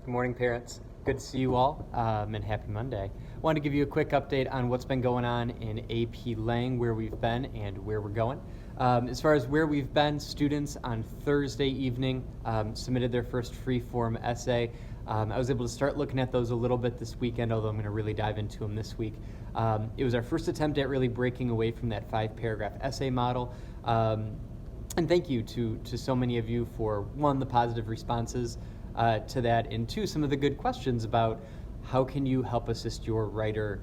Good morning, parents. Good to see you all, and happy Monday. I wanted to give you a quick update on what's been going on in AP Lang, where we've been and where we're going. As far as where we've been, students on Thursday evening submitted their first free-form essay. I was able to start looking at those a little bit this weekend, although I'm going to really dive into them this week. It was our first attempt at really breaking away from that 5-paragraph essay model. And thank you to so many of you for, one, the positive responses to that, and two, some of the good questions about how can you help assist your writer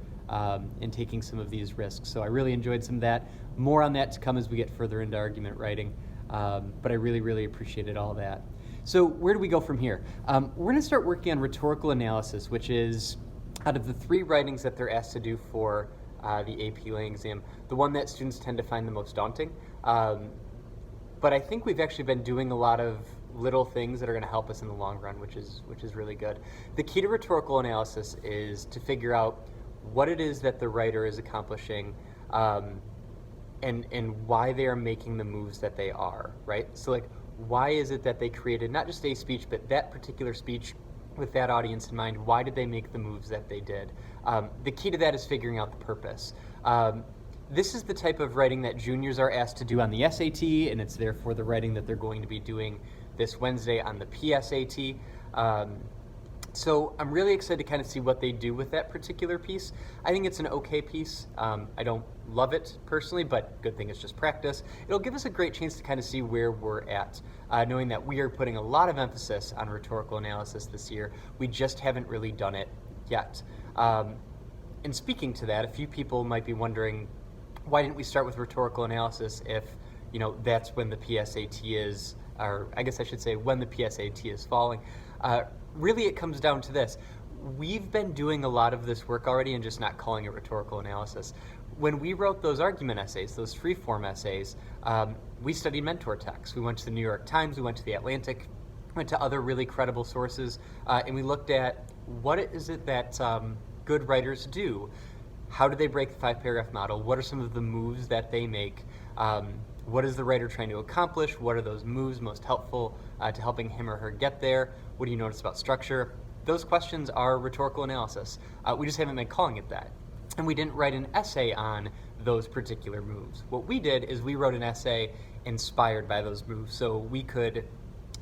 in taking some of these risks. So I really enjoyed some of that. More on that to come as we get further into argument writing, but I really appreciated all that. So where do we go from here? We're going to start working on rhetorical analysis, which is, out of the 3 writings that they're asked to do for the AP Lang exam, the one that students tend to find the most daunting. But I think we've actually been doing a lot of little things that are going to help us in the long run, which is really good. The key to rhetorical analysis is to figure out what it is that the writer is accomplishing, and why they are making the moves that they are, right? So like, why is it that they created not just a speech, but that particular speech with that audience in mind? Why did they make the moves that they did? The key to that is figuring out the purpose. This is the type of writing that juniors are asked to do on the SAT, and it's therefore the writing that they're going to be doing this Wednesday on the PSAT. So I'm really excited to kind of see what they do with that particular piece. I think it's an okay piece. I don't love it personally, but good thing it's just practice. It'll give us a great chance to kind of see where we're at, knowing that we are putting a lot of emphasis on rhetorical analysis this year. We just haven't really done it yet. And speaking to that, a few people might be wondering, why didn't we start with rhetorical analysis if, that's when the PSAT is, or I guess I should say when the PSAT is falling. Really, it comes down to this. We've been doing a lot of this work already and just not calling it rhetorical analysis. When we wrote those argument essays, those free-form essays, we studied mentor texts. We went to the New York Times, we went to the Atlantic, went to other really credible sources, and we looked at what is it that good writers do. How do they break the 5-paragraph model? What are some of the moves that they make? What is the writer trying to accomplish? What are those moves most helpful to helping him or her get there? What do you notice about structure? Those questions are rhetorical analysis. We just haven't been calling it that. And we didn't write an essay on those particular moves. What we did is we wrote an essay inspired by those moves, so we could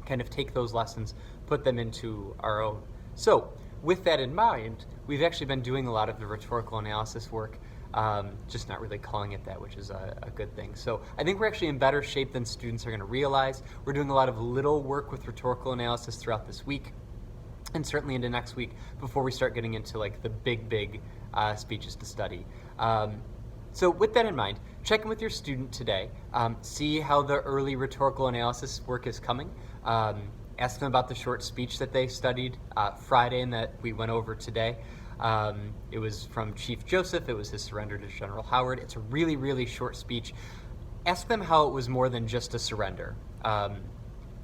kind of take those lessons, put them into our own. So with that in mind, we've actually been doing a lot of the rhetorical analysis work, just not really calling it that, which is a good thing. So I think we're actually in better shape than students are going to realize. We're doing a lot of little work with rhetorical analysis throughout this week, and certainly into next week, before we start getting into like the big speeches to study. So with that in mind, check in with your student today, see how the early rhetorical analysis work is coming. Ask them about the short speech that they studied Friday and that we went over today. It was from Chief Joseph. It was his surrender to General Howard. It's a really short speech. Ask them how it was more than just a surrender.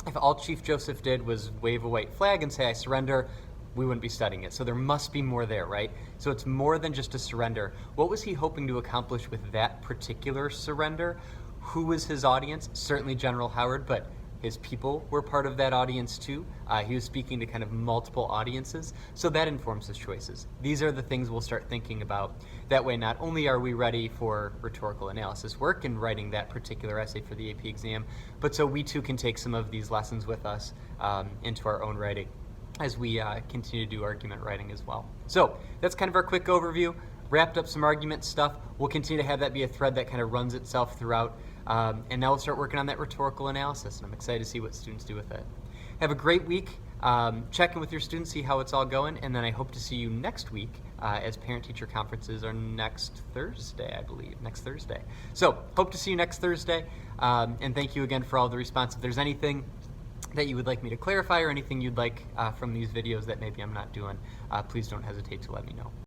If all Chief Joseph did was wave a white flag and say, "I surrender," we wouldn't be studying it. So there must be more there, right? So it's more than just a surrender. What was he hoping to accomplish with that particular surrender? Who was his audience? Certainly General Howard, but his people were part of that audience too. He was speaking to kind of multiple audiences, so that informs his choices. These are the things we'll start thinking about. That way, not only are we ready for rhetorical analysis work and writing that particular essay for the AP exam, but so we too can take some of these lessons with us into our own writing as we continue to do argument writing as well. So that's kind of our quick overview. Wrapped up some argument stuff. We'll continue to have that be a thread that kind of runs itself throughout. And now we'll start working on that rhetorical analysis, and I'm excited to see what students do with it. Have a great week. Check in with your students, see how it's all going, and then I hope to see you next week as parent-teacher conferences are next Thursday, I believe, next Thursday. So hope to see you next Thursday, and thank you again for all the response. If there's anything that you would like me to clarify or anything you'd like from these videos that maybe I'm not doing, please don't hesitate to let me know.